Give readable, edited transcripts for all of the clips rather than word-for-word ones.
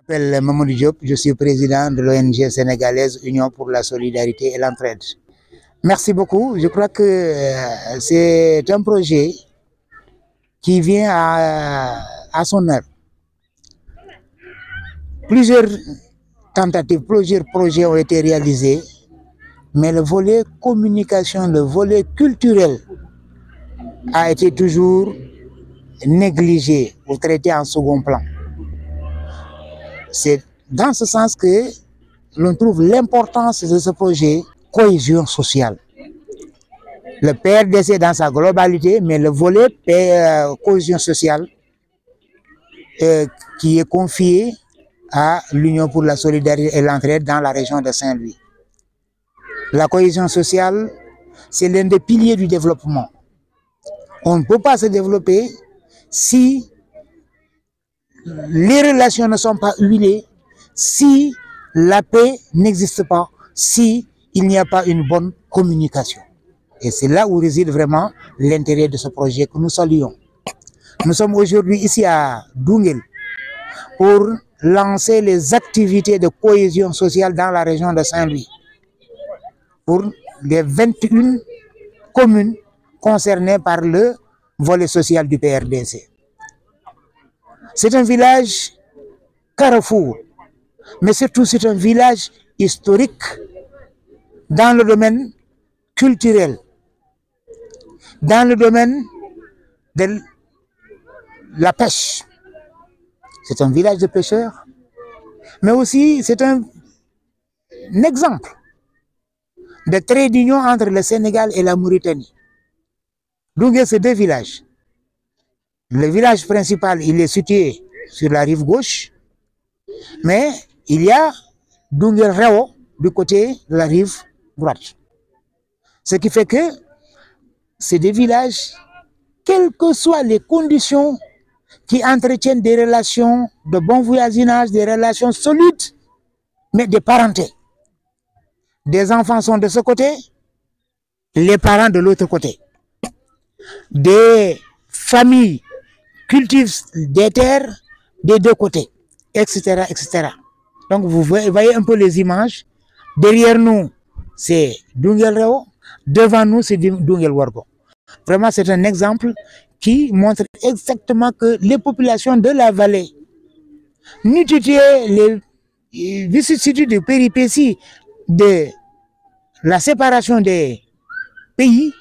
Je m'appelle Mamadou Diop, je suis président de l'ONG sénégalaise Union pour la solidarité et l'entraide. Merci beaucoup. Je crois que c'est un projet qui vient à son heure. Plusieurs tentatives, plusieurs projets ont été réalisés, mais le volet communication, le volet culturel a été toujours négligé ou traité en second plan. C'est dans ce sens que l'on trouve l'importance de ce projet cohésion sociale. Le PRDC dans sa globalité, mais le volet cohésion sociale qui est confié à l'Union pour la solidarité et l'entraide dans la région de Saint-Louis. La cohésion sociale, c'est l'un des piliers du développement. On ne peut pas se développer si les relations ne sont pas huilées, si la paix n'existe pas, si il n'y a pas une bonne communication. Et c'est là où réside vraiment l'intérêt de ce projet que nous saluons. Nous sommes aujourd'hui ici à Dounguel pour lancer les activités de cohésion sociale dans la région de Saint-Louis pour les 21 communes concernées par le volet social du PRDC. C'est un village carrefour, mais surtout c'est un village historique dans le domaine culturel, dans le domaine de la pêche. C'est un village de pêcheurs, mais aussi c'est un exemple de trait d'union entre le Sénégal et la Mauritanie. Donc c'est deux villages. Le village principal, il est situé sur la rive gauche, mais il y a Dounguel Réo du côté de la rive droite. Ce qui fait que c'est des villages, quelles que soient les conditions, qui entretiennent des relations de bon voisinage, des relations solides, mais des parentés. Des enfants sont de ce côté, les parents de l'autre côté. Des familles cultivent des terres des deux côtés, etc., etc. Donc vous voyez un peu les images. Derrière nous, c'est Dounguel Réo. Devant nous, c'est Dounguel Wargo. Vraiment, c'est un exemple qui montre exactement que les populations de la vallée, n'étudiaient les vicissitudes de péripéties de la séparation des pays,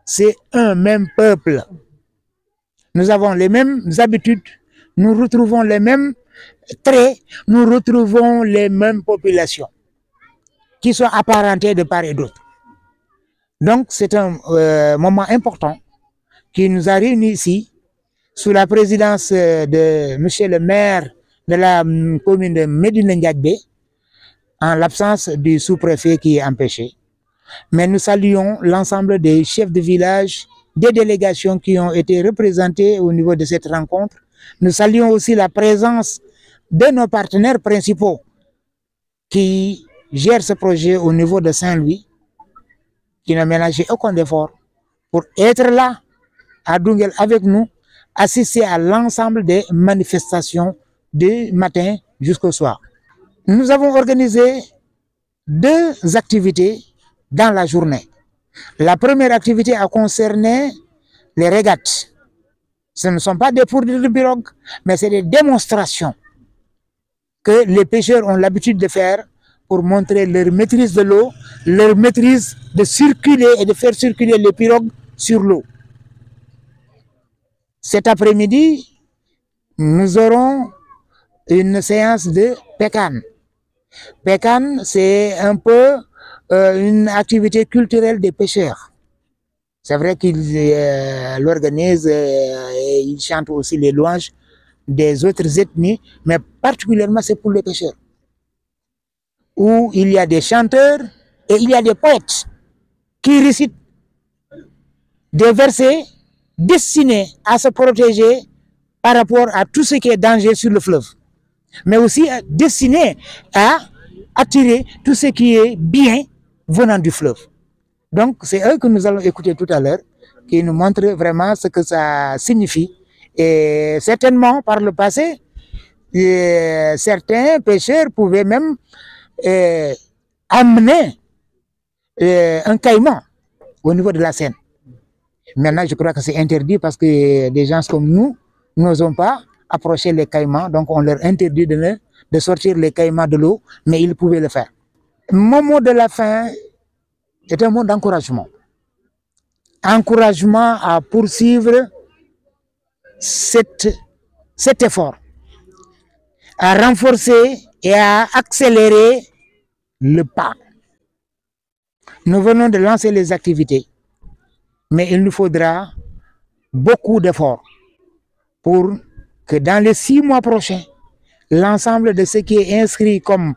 c'est un même peuple. Nous avons les mêmes habitudes, nous retrouvons les mêmes traits, nous retrouvons les mêmes populations qui sont apparentées de part et d'autre. Donc c'est un moment important qui nous a réunis ici sous la présidence de monsieur le maire de la commune de Médina Ndiagbé, en l'absence du sous-préfet qui est empêché. Mais nous saluons l'ensemble des chefs de village, des délégations qui ont été représentées au niveau de cette rencontre. Nous saluons aussi la présence de nos partenaires principaux qui gèrent ce projet au niveau de Saint-Louis, qui n'ont ménagé aucun effort pour être là à Dounguel avec nous, assister à l'ensemble des manifestations du matin jusqu'au soir. Nous avons organisé deux activités dans la journée. La première activité a concerné les régates. Ce ne sont pas des poursuites de pirogue, mais c'est des démonstrations que les pêcheurs ont l'habitude de faire pour montrer leur maîtrise de l'eau, leur maîtrise de circuler et de faire circuler les pirogues sur l'eau. Cet après-midi, nous aurons une séance de pécan. Pécan, c'est un peu une activité culturelle des pêcheurs. C'est vrai qu'ils l'organisent et ils chantent aussi les louanges des autres ethnies, mais particulièrement c'est pour les pêcheurs, où il y a des chanteurs et il y a des poètes qui récitent des versets destinés à se protéger par rapport à tout ce qui est danger sur le fleuve, mais aussi destinés à attirer tout ce qui est bien venant du fleuve. Donc c'est eux que nous allons écouter tout à l'heure, qui nous montrent vraiment ce que ça signifie. Et certainement par le passé, certains pêcheurs pouvaient même amener un caïman au niveau de la Seine. Maintenant, je crois que c'est interdit parce que des gens comme nous n'osons pas approcher les caïmans, donc on leur interdit de sortir les caïmans de l'eau, mais ils pouvaient le faire. Mon mot de la fin est un mot d'encouragement. Encouragement à poursuivre cet effort, à renforcer et à accélérer le pas. Nous venons de lancer les activités, mais il nous faudra beaucoup d'efforts pour que dans les 6 mois prochains, l'ensemble de ce qui est inscrit comme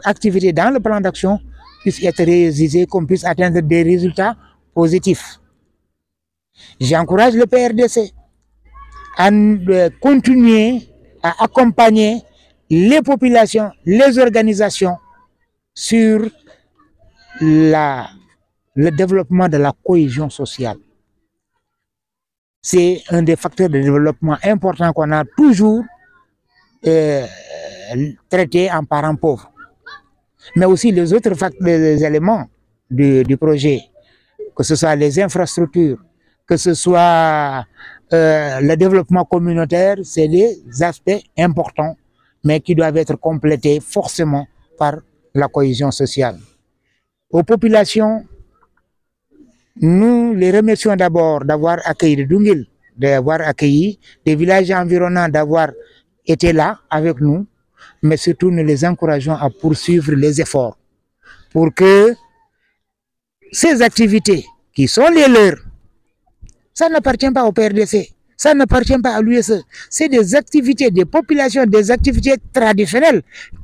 activité dans le plan d'action puisse être réalisé, qu'on puisse atteindre des résultats positifs. J'encourage le PRDC à continuer à accompagner les populations, les organisations sur le développement de la cohésion sociale. C'est un des facteurs de développement importants qu'on a toujours traité en parents pauvres. Mais aussi les autres les éléments du projet, que ce soit les infrastructures, que ce soit le développement communautaire, c'est des aspects importants, mais qui doivent être complétés forcément par la cohésion sociale. Aux populations, nous les remercions d'abord d'avoir accueilli Dungil, d'avoir accueilli des villages environnants, d'avoir été là avec nous, mais surtout nous les encourageons à poursuivre les efforts pour que ces activités qui sont les leurs, ça n'appartient pas au PRDC, ça n'appartient pas à l'USE, c'est des activités des populations, des activités traditionnelles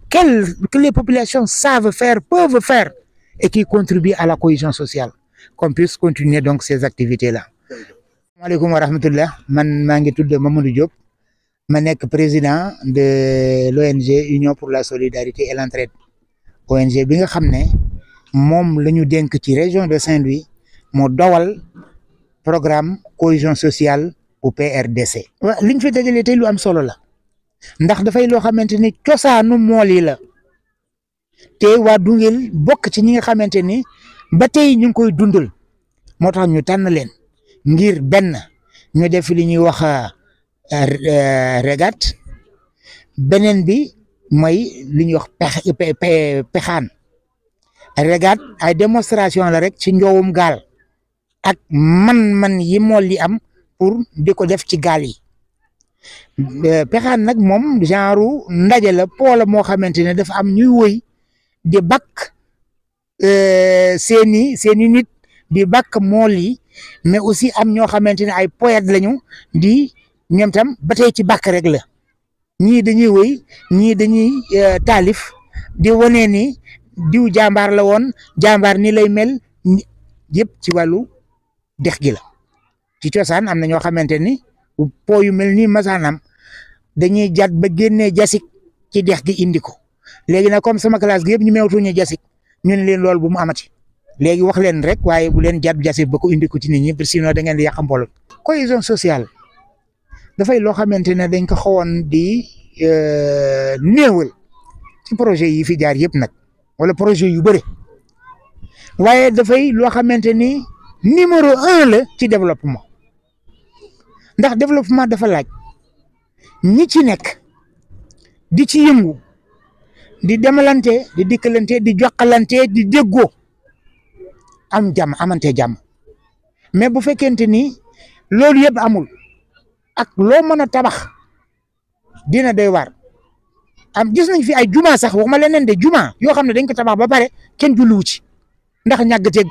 que les populations savent faire, peuvent faire et qui contribuent à la cohésion sociale. Qu'on puisse continuer donc ces activités-là. Assalamualaikum warahmatullah, man mangi tudd Mamadou Diop, ma nek président de l'ONG Union pour la solidarité et l'entraide. ONG bi nga xamné mom lañu denk ci région de Saint-Louis mo dawal programme cohésion sociale au PRDC. Liñ fi dajalé tay lu am solo la. Ndax da fay lo xamanteni ciossanu moli la. Té wa Dungil bok ci ñi nga xamanteni ba tey ñu ngi koy dundal moo tax ñu tànn leen ngir benn ñu def li ñuy wax régate beneen bi mooy li ñuy wax pexaan régate ay démonstration la rek ci njoowum gaal ak man yi mool li am pour di ko def ci gaal yi pexaan nag moom genre ndaje la poola moo xamante ne dafa am ñuy woy di bakk seeni nit di bakk mool yi mais aussi am ñoo xamante ne ay poète lañu di ñoom tam ba tey ci bakk rek la ñii dañuy woy ñii dañuy taalif di wane ni diw jàmbaar la woon jàmbaar ni lay mel yëpp ci wàllu dex gi la ci cosaan am na ñoo xamante ni po yu mel nii masaanam dañuy jat ba génnee jasik ci dex gi indi ko léegi nag comme sama classe gi yëpp ñu meewtuñu jasik ñu ne leen loolu bu mu amati léegi wax leen rek waaye bu leen jat jasik ba ko indi ko ci nit ñi sinon da ngeen di yàq mbooloo. Cohésion sociale dafay loo xamante ne dañ ko xawoon di néewal ci projet yi fi jaar yëpp nag wala projet yu bëri waaye dafay loo xamante ni numéro 1 la ci développement ndax développement dafa laaj ñi ci nekk di ci yëngu di demalante di dikkalante di jokkalante di déggoo am jàmm amante jàmm mais bu fekkente ni loolu yëpp amul ak loo mën a tabax dina doy waar am gis nañ fi ay juma sax waxuma leneen de juma yoo xam ne dañ ko tabax ba pare kenn julliwu ci ndax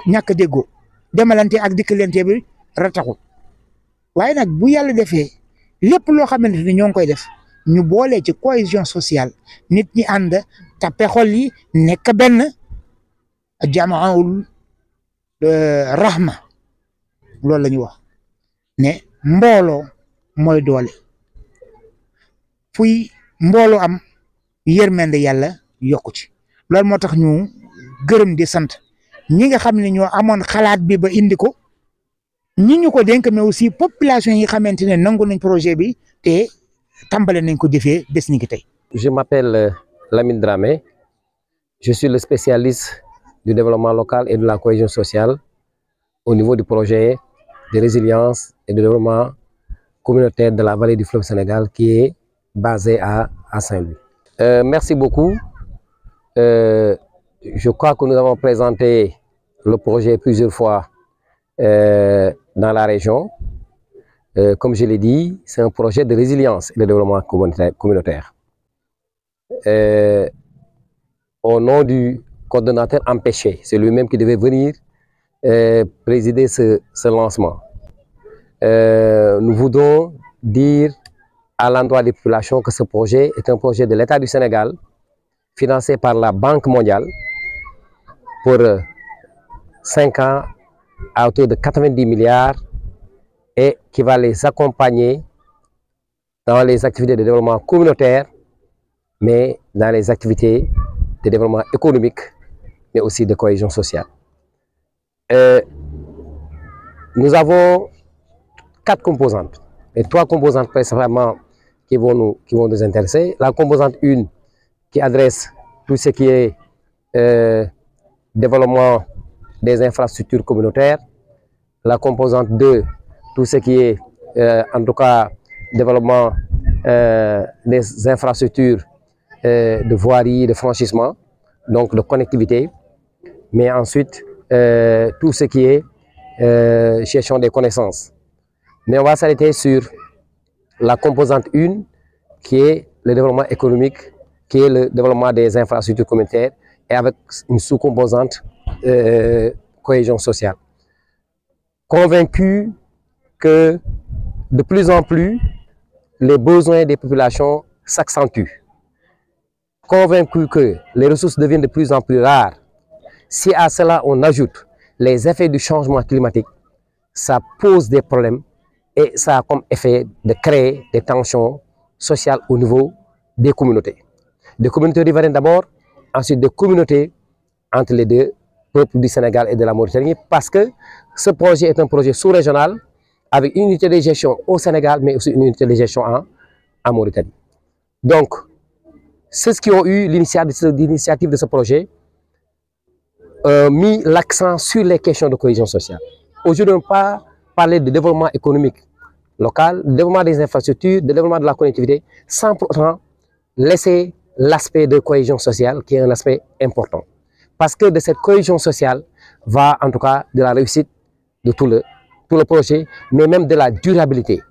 ñàkk déggoo demalante ak dikkalante bi rataxul waaye nag bu yàlla defee lépp loo xamante ni ñoo ngi koy def ñu boole ci cohésion sociale nit ñi ànd tappe xol yi nekk benn jamaawul rahma loolu la ñu wax ne mbooloo mooy doole fuy mbooloo am yërmande yàlla yokku ci loolu moo tax ñu gërëm di sant ñi nga xam ne ñoo amoon xalaat bi ba indi ko ñi ñu ko dénk mais aussi population yi xamante ne nangu nañ projet bi te tàmbale nañ ko jëfee bés ni ki tey. Je m'appelle Lamine Dramé. Je suis le spécialiste du développement local et de la cohésion sociale au niveau du projet de résilience et de développement communautaire de la vallée du fleuve Sénégal qui est basé à Saint-Louis. Merci beaucoup. Je crois que nous avons présenté le projet plusieurs fois dans la région. Comme je l'ai dit, c'est un projet de résilience et de développement communautaire. Au nom du coordonnateur empêché, c'est lui-même qui devait venir présider ce lancement. Nous voudrons dire à l'endroit des populations que ce projet est un projet de l'État du Sénégal, financé par la Banque mondiale pour 5 ans à hauteur de 90 milliards et qui va les accompagner dans les activités de développement communautaire, mais dans les activités de développement économique, mais aussi de cohésion sociale. Nous avons 4 composantes, et 3 composantes principalement qui vont nous intéresser. La composante 1 qui adresse tout ce qui est développement des infrastructures communautaires. La composante 2, tout ce qui est en tout cas développement des infrastructures de voirie, de franchissement, donc de connectivité. Mais ensuite, tout ce qui est gestion des connaissances. Mais on va s'arrêter sur la composante 1 qui est le développement économique, qui est le développement des infrastructures communautaires et avec une sous-composante cohésion sociale. Convaincu que de plus en plus, les besoins des populations s'accentuent. Convaincu que les ressources deviennent de plus en plus rares. Si à cela on ajoute les effets du changement climatique, ça pose des problèmes et ça a comme effet de créer des tensions sociales au niveau des communautés. Des communautés riveraines d'abord, ensuite des communautés entre les deux peuples du Sénégal et de la Mauritanie, parce que ce projet est un projet sous-régional avec une unité de gestion au Sénégal, mais aussi une unité de gestion en Mauritanie. Donc, ceux qui ont eu l'initiative de ce projet mis l'accent sur les questions de cohésion sociale. Aujourd'hui, on ne peut pas parler de développement économique local, de développement des infrastructures, de développement de la connectivité, sans pour autant laisser l'aspect de cohésion sociale, qui est un aspect important. Parce que de cette cohésion sociale va en tout cas de la réussite de tout le projet, mais même de la durabilité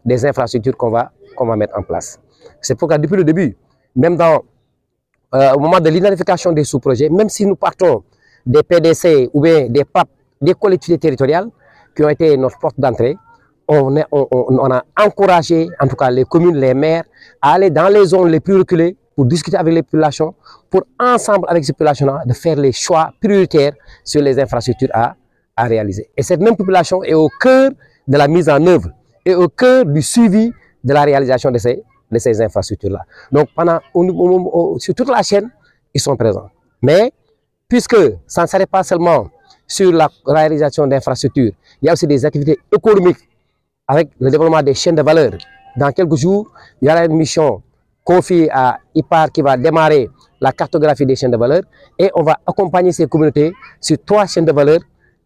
des infrastructures qu'on va mettre en place. C'est pourquoi depuis le début, même au moment de l'identification des sous-projets, même si nous partons des PDC ou bien des PAP, des collectivités territoriales qui ont été notre porte d'entrée, on a encouragé en tout cas les communes, les maires à aller dans les zones les plus reculées pour discuter avec les populations, pour ensemble avec ces populations-là de faire les choix prioritaires sur les infrastructures à réaliser. Et cette même population est au cœur de la mise en œuvre et au cœur du suivi de la réalisation de ces infrastructures-là. Donc sur toute la chaîne, ils sont présents. Mais puisque ça ne s'arrête pas seulement sur la réalisation d'infrastructures, il y a aussi des activités économiques avec le développement des chaînes de valeur. Dans quelques jours, il y aura une mission confiée à IPAR qui va démarrer la cartographie des chaînes de valeur et on va accompagner ces communautés sur 3 chaînes de valeur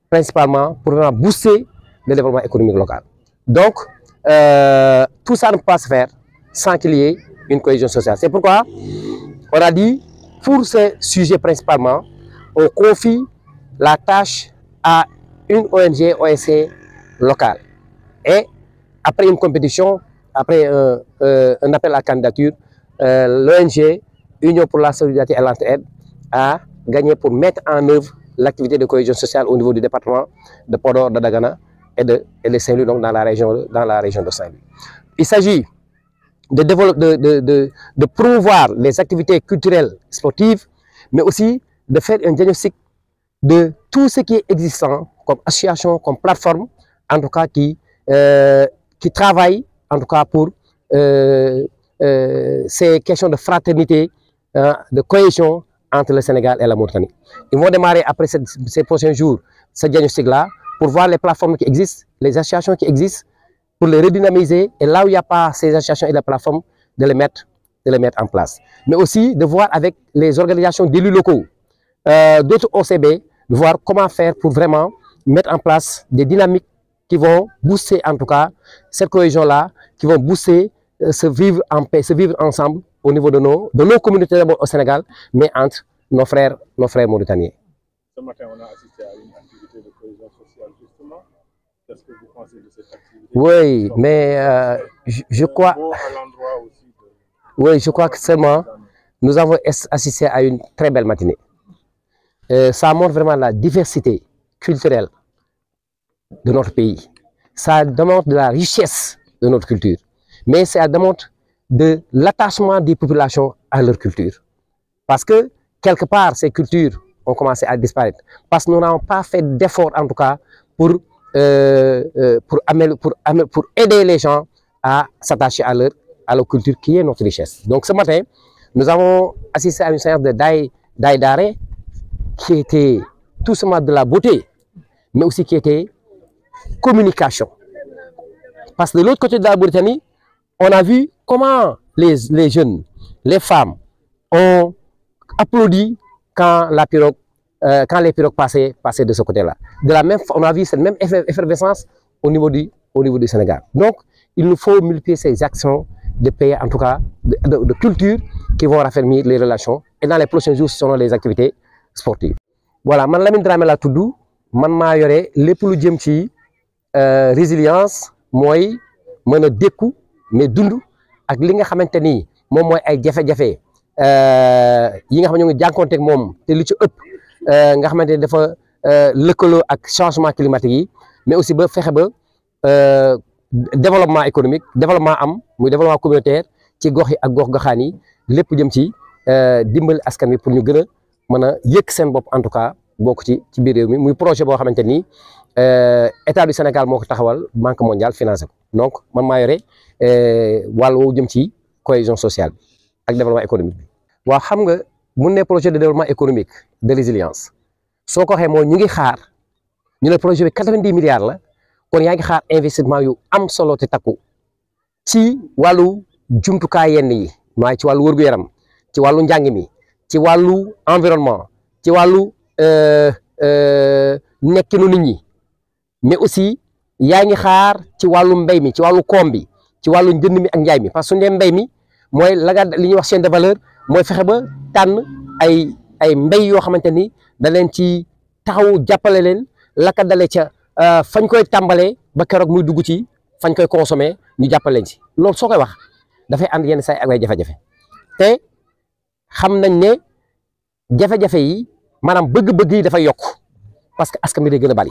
principalement pour vraiment booster le développement économique local. Donc, tout ça ne peut pas se faire sans qu'il y ait une cohésion sociale. C'est pourquoi on a dit, pour ces sujets principalement, on confie la tâche à une ONG, OSC locale. Et après une compétition, après un appel à candidature, l'ONG Union pour la solidarité et l'entraide a gagné pour mettre en œuvre l'activité de cohésion sociale au niveau du département de Podor, de Dagana et de Saint-Louis, donc dans la région de Saint-Louis. Il s'agit de promouvoir les activités culturelles, sportives, mais aussi de faire un diagnostic de tout ce qui est existant comme association, comme plateforme, en tout cas qui travaille en tout cas pour ces questions de fraternité, de cohésion entre le Sénégal et la Mauritanie. Ils vont démarrer après ces prochains jours ce diagnostic-là pour voir les plateformes qui existent, les associations qui existent pour les redynamiser, et là où il n'y a pas ces associations et les plateformes, de les mettre en place. Mais aussi de voir avec les organisations d'élus locaux, d'autres OCB, de voir comment faire pour vraiment mettre en place des dynamiques qui vont booster en tout cas cette cohésion-là, qui vont booster se vivre en paix, se vivre ensemble au niveau de nos communautés au Sénégal, mais entre nos frères mauritaniens. Ce matin, on a assisté à une activité de cohésion sociale, justement. Qu'est-ce que vous pensez de cette activité? Oui, mais je crois... Oui, je crois que seulement nous avons assisté à une très belle matinée. Ça montre vraiment la diversité culturelle de notre pays. Ça démontre de la richesse de notre culture. Mais ça démontre de l'attachement des populations à leur culture. Parce que, quelque part, ces cultures ont commencé à disparaître. Parce que nous n'avons pas fait d'efforts, en tout cas, pour aider les gens à s'attacher à leur culture, qui est notre richesse. Donc, ce matin, nous avons assisté à une séance de Daïdare, qui était tout simplement de la beauté, mais aussi qui était communication. Parce que de l'autre côté de la Mauritanie, on a vu comment les jeunes, les femmes ont applaudi quand les pirogues passaient de ce côté-là. On a vu cette même effervescence au niveau du Sénégal. Donc, il nous faut multiplier ces actions de paix, en tout cas de culture, qui vont raffermir les relations. Et dans les prochains jours, ce seront les activités sportives. Voilà, man Lamine Dramé la tudd, man maa yore lépp lu jëm ci résilience mooy mën a dékku mais dund ak li nga xamante ni moom mooy ay jafe-jafe yi nga xam ne ñu ngi jànkoonteeg moom te li ci ëpp nga xamante ni dafa lëkkaloo ak changement climatique yi, mais aussi ba fexe ba développement économique, développement muy développement communautaire ci gox yi ak gox-goxaan yi lépp jëm ci dimbali askan wi pour ñu gën a mën a yëkk seen bopp, en tout cas bokk ci biir réew mi. Muy projet boo xamante ni état du Sénégal moo ko taxawal, Banque mondiale financé ko. Donc man maa yore wàll woowu jëm ci cohésion sociale bi ak développement économique bi. waaw xam nga mun ne projet de développement économique de résilience soo ko waxee mooy ñu ngi xaar ñu ne projet bi 90 milliards la, kon yaa ngi xaar investissement yu am solo te takku ci wàllu jumtukaay yenn yi, maay ci wàllu wërgu-yaram, ci wàllu njàng mi, ci wàllu environnement, ci wàllu nekkinu nit ñi, mais aussi yaa ngi xaar ci wàllu mbéy mi, ci wàllu koom bi, ci wàllu njënd mi ak njaay mi. Parce que su ñu nee mbéy mi mooy li ñuy wax chaîne de valeur, mooy fexe ba tànn ay mbéy yoo xamante ni da leen ci taxaw jàppale leen la ka dale ca fañ koy tàmbalee ba keroog muy dugg ci fañ koy consommer, ñu jàppale leen ci. Loolu soo koy wax dafay ànd yenn saa ak ay jafe-jafe te xam nañ ne jafe-jafe yi maanaam bëgg-bëgg yi dafay yokk parce que askan bi day gën a bari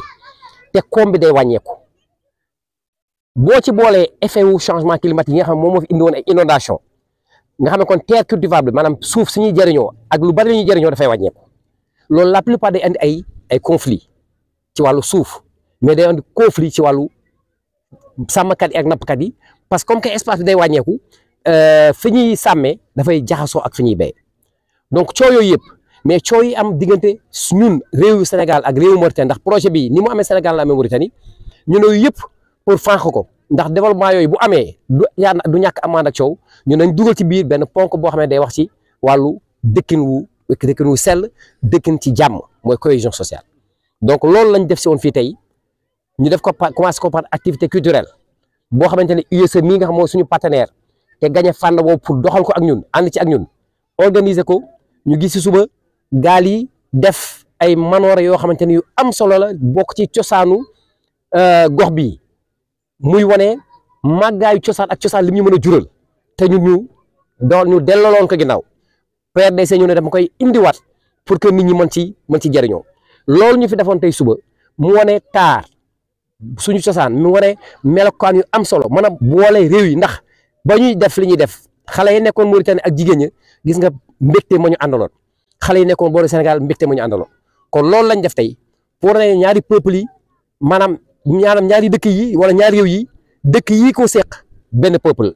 te koom bi day wàññeeku. boo ci boolee effet wu changement climatique yi nga xam moom moo fi indi woon ay inondation nga xam ne kon terre cultivable maanaam suuf suñuy jëriñoo ak lu bari la ñuy jëriñoo dafay wàññeeku. loolu la plupart day andi ay conflit ci wàllu suuf, mais day andi conflit ci wàllu sàmmkat yi ak nappkat yi, parce que comme que espace bi day wàññeeku fi ñuy sàmmee dafay jaxasoo ak fi ñuy béy. donc coow yooyu yëpp, mais coow yi am diggante ñun réewu Sénégal ak réewu Mauritanie, ndax projet bi ni mu amee Sénégal la amee Mauritanie, ñun yooyu yëpp pour fànq ko, ndax développement yooyu bu amee du ñàkk amaan ak coow, ñu nañ dugal ci biir benn ponk boo xam ne day wax ci wàllu dëkkin wu sell, dëkkin ci jàmm, mooy cohésion sociale. donc loolu lañ def si woon fii tey, ñu def ko commencé ko par activité culturelle boo xamante ne USAID mii nga xam mooy suñu partenaire te gagné fànn boobu pour doxal ko ak ñun, ànd ci ak ñun, organiser ko. ñu gis si suba gaal yi def ay manoore yoo xamante ni yu am solo la, bokk ci cosaanu gox bi, muy wane màggaayu cosaan ak cosaan li mu ñu mën a jural te ñu dellooloon ko ginnaaw. PRDC ñu ne dama koy indiwaat pour que nit ñi mën ci jëriñoo. loolu ñu fi defoon tey suba mu wane taar suñu cosaan, mu wane melokaan yu am solo, mën a boole réew yi, ndax ba ñuy def li ñuy def xale yi nekkoon Mauritanie ak jigéen ñi gis nga mbégte ma ñu àndaloon, xale yi nekkoon boole Sénégal mbégte ma ñu àndaloon. kon loolu lañ def tey pour ne ñaari peuple yi, maanaam ñaari dëkk yi wala ñaari réew yi, dëkk yi ko seq benn peuple la.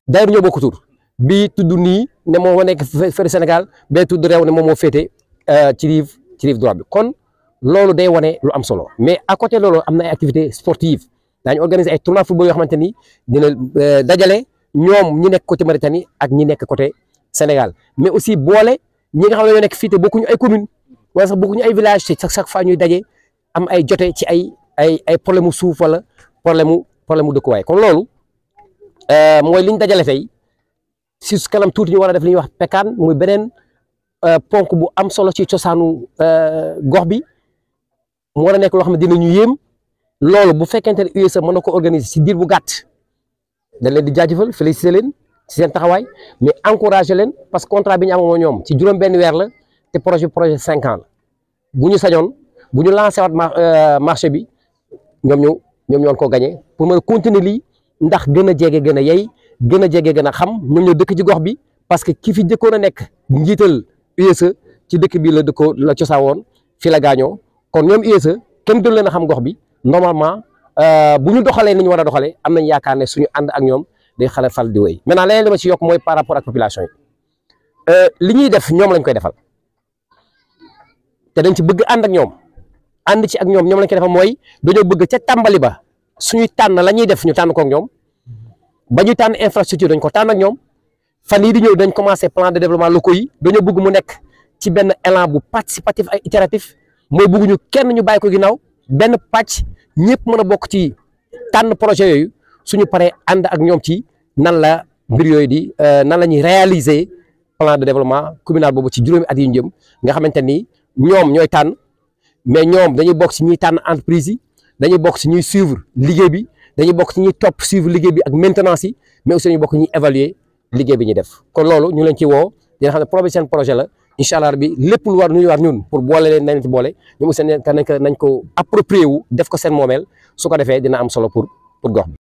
d'ailleurs ñoo bokk tur, bii tudd nii ne moom moo nekk fële Sénégal, bee tudd réew ne moom moo féete ci rive droite bi. kon loolu day wane lu am solo, mais à côté loolu am na ay activités sportives daañu organiser ay tournois football yoo xamante ni dina dajale ñoom ñi nekk côté Mauritanie ak ñi nekk côté Sénégal mais aussi boole ñi nga xam ne ñoo nekk fii te bokkuñu ay commune wala sax bokkuñu ay village te chaque fois ñuy daje am ay jote ci ay problème mu suuf wala problème mu dëkkuwaay kon loolu mooy li ñu dajale tey si kanam tuuti ñu war a def li ñuy wax pekaan muy beneen ponk bu am solo ci cosaanu gox bi mu war a nekk loo xam ne dinañu yéem loolu bu fekkente ne USAID mën na ko organiser si diir bu gàtt dañ leen di jaajëfal féliciter leen ci seen taxawaay mais encourager leen parce que contrat bi ñu amoon ñoom ci juróom-benn weer la te projet 5 ans la bu ñu sañoon bu ñu lancé waat marché bi ñoom ñoo ko gagné pour mën a continuer lii ndax gën a jege gën a yey gën a jege gën a xam ñoom ñoo dëkk ci gox bi parce que ki fi jëkkoon a nekk njiital USAID ci dëkk bi la dëkkoo la cosaan woon fi la gaañoo kon ñoom USAID kenn gën leen a xam gox bi normalement bu ñu doxalee ni ñu war a doxalee am nañ yaakaar ne suñu ànd ak ñoom day xale fal di wéy maintenant leneen li ma ci yokk mooy par rapport ak population yi li ñuy def ñoom lañ koy defal te dañ ci bëgg ànd ak ñoom ànd ci ak ñoom lañ koy defal mooy dañoo bëgg ca tàmbali ba suñuy tànn la ñuy def ñu tànn ko ak ñoom ba ñuy tànn infrastructure dañ ko tànn ak ñoom fan yii di ñëw dañ commencé plan de développement locaux yi dañoo bëgg mu nekk ci benn élan bu participatif ak itératif mooy bëgguñu kenn ñu bàyyi ko ginnaaw benn pàcc ñëpp mën a bokk ci tànn projet yooyu suñu paree ànd ak ñoom ci nan la mbir yooyu di nan la ñuy réaliser plan de développement communal boobu ci juróomi at yu ñu jëm nga xamante ni ñoom ñooy tànn mais ñoom dañuy bokk ci ñuy tànn entreprise yi dañuy bokk ci ñuy suivre liggéey bi dañuy bokk ci ñuy topp suivre liggéey bi ak maintenance yi mais aussi dañuy bokk ñuy évaluer liggéey bi ñuy def kon loolu ñu leen ci woo dina xam ne seen projet la incha allah bi lépp lu war ñun pour boole leen nañ ci boole ñoom aussi nañ ko approprier wu def ko seen moomeel su ko defee dina am solo pour gox bi